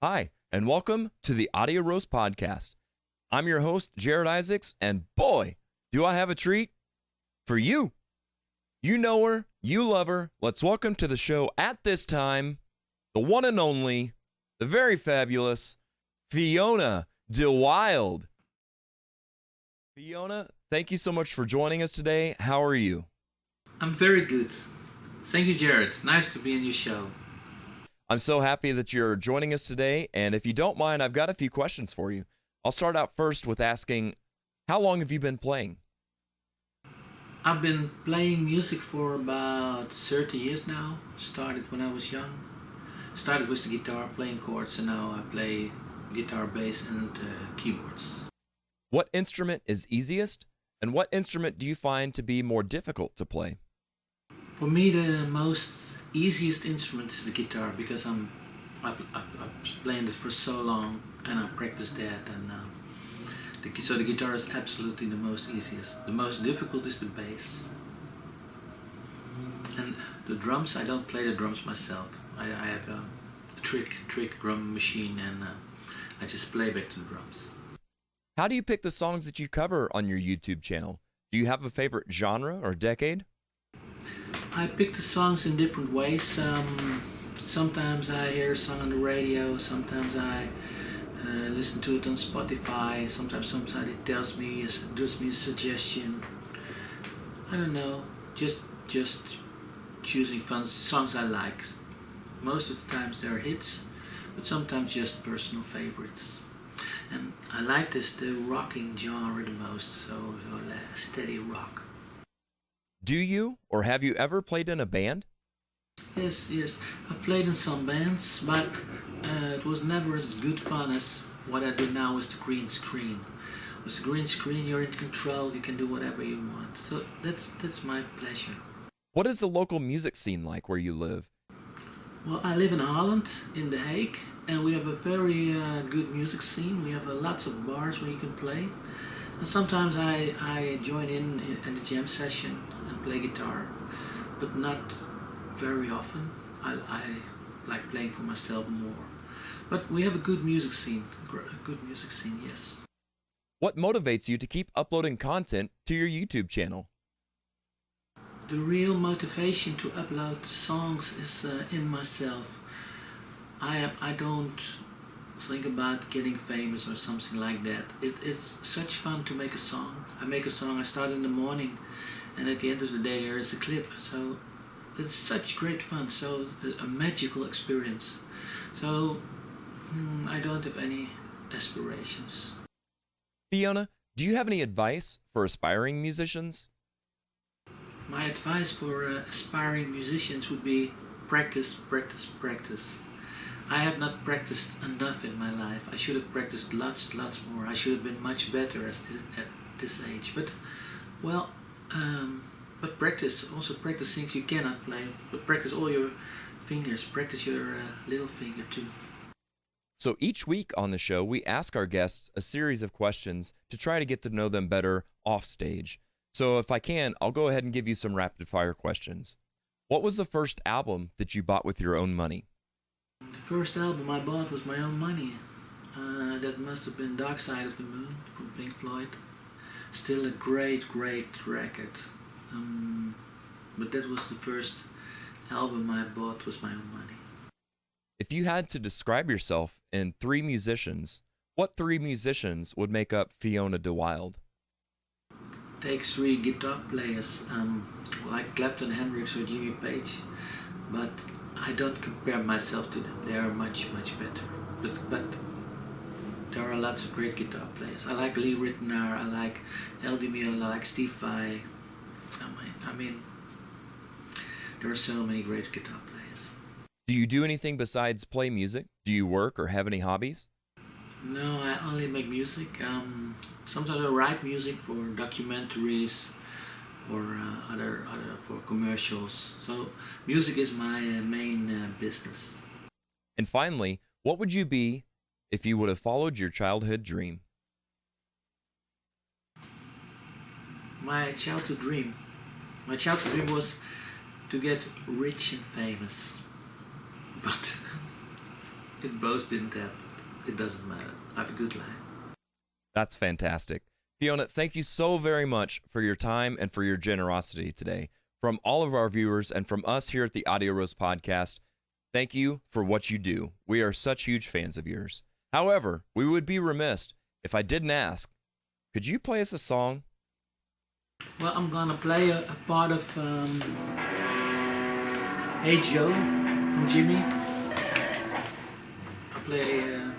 Hi, and welcome to the Audio Roast Podcast. I'm your host, Jared Isaacs, and boy, do I have a treat for you. You know her, you love her. Let's welcome to the show at this time, the one and only, the very fabulous Fiona De Wilde. Fiona, thank you so much for joining us today. How are you? I'm very good. Thank you, Jared. Nice to be in your show. I'm so happy that you're joining us today, and if you don't mind, I've got a few questions for you. I'll start out first with asking, how long have you been playing? I've been playing music for about 30 years now. Started when I was young. Started with the guitar, playing chords, and now I play guitar, bass, and keyboards. What instrument is easiest, and what instrument do you find to be more difficult to play? For me, the most easiest instrument is the guitar because I've playing it for so long and I practice that, and so the guitar is absolutely the most easiest. The most difficult is the bass. And the drums, I don't play the drums myself. I have a trick drum machine, and I just play back to the drums. How do you pick the songs that you cover on your YouTube channel? Do you have a favorite genre or decade? I pick the songs in different ways. Sometimes I hear a song on the radio, sometimes I listen to it on Spotify, sometimes somebody gives me a suggestion. I don't know, just choosing fun songs I like. Most of the times they're hits, but sometimes just personal favorites. And I like the rocking genre the most, so steady rock. Do you or have you ever played in a band? Yes. I've played in some bands, but it was never as good fun as what I do now with the green screen. With the green screen, you're in control. You can do whatever you want. So that's my pleasure. What is the local music scene like where you live? Well, I live in Holland, in The Hague, and we have a very good music scene. We have lots of bars where you can play. And sometimes I join in the jam session and play guitar, but not very often. I like playing for myself more. But we have a good music scene, yes. What motivates you to keep uploading content to your YouTube channel? The real motivation to upload songs is in myself. I don't think about getting famous or something like that. It's such fun to make a song. I make a song, I start in the morning, and at the end of the day there is a clip. So it's such great fun, so a magical experience. So I don't have any aspirations. Fiona, do you have any advice for aspiring musicians? My advice for aspiring musicians would be practice, practice, practice. I have not practiced enough in my life. I should have practiced lots more. I should have been much better at this age. But practice. Also practice things you cannot play. But practice all your fingers. Practice your little finger too. So each week on the show, we ask our guests a series of questions to try to get to know them better off stage. So if I can, I'll go ahead and give you some rapid fire questions. What was the first album that you bought with your own money? The first album I bought was my own money. That must have been Dark Side of the Moon from Pink Floyd. Still a great record. But that was the first album I bought with my own money. If you had to describe yourself in 3 musicians, what 3 musicians would make up Fiona De Wilde? Take 3 guitar players, like Clapton, Hendrix, or Jimmy Page, but I don't compare myself to them. They are much better. But there are lots of great guitar players. I like Lee Ritenour, I like L. DeMille, I like Steve Vai. I mean, there are so many great guitar players. Do you do anything besides play music? Do you work or have any hobbies? No, I only make music. Sometimes I write music for documentaries or other for commercials. So music is my main business. And finally, what would you be if you would have followed your childhood dream? My childhood dream to get rich and famous. But It both didn't have. It doesn't matter. I have a good line. That's fantastic. Fiona, thank you so very much for your time and for your generosity today. From all of our viewers and from us here at the Audio Roast Podcast, thank you for what you do. We are such huge fans of yours. However, we would be remiss if I didn't ask, could you play us a song? Well, I'm gonna play a part of Hey Joe from Jimmy. I play a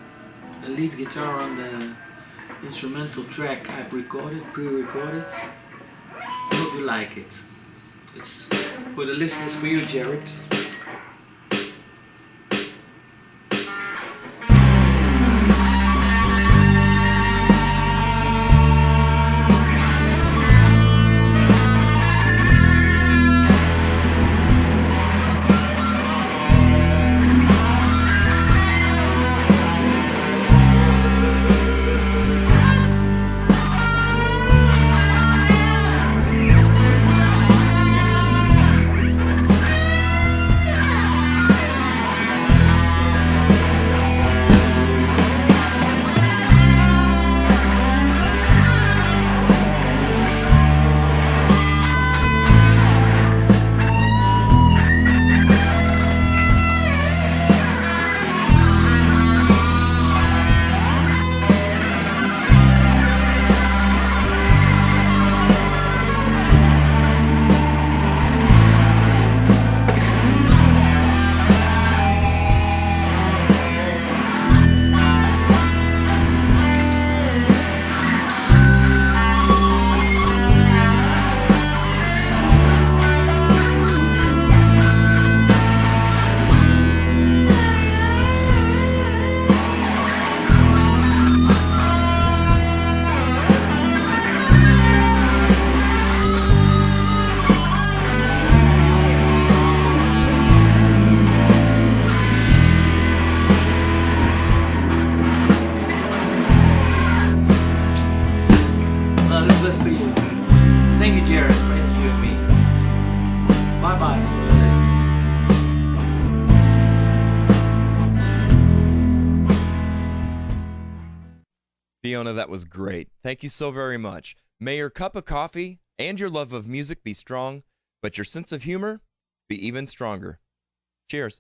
lead guitar on the instrumental track I've recorded, pre-recorded. I hope you like it. It's for the listeners, for you, Jared. Thank you, Jared, for interviewing me. Bye-bye to the listeners. Fiona, that was great. Thank you so very much. May your cup of coffee and your love of music be strong, but your sense of humor be even stronger. Cheers.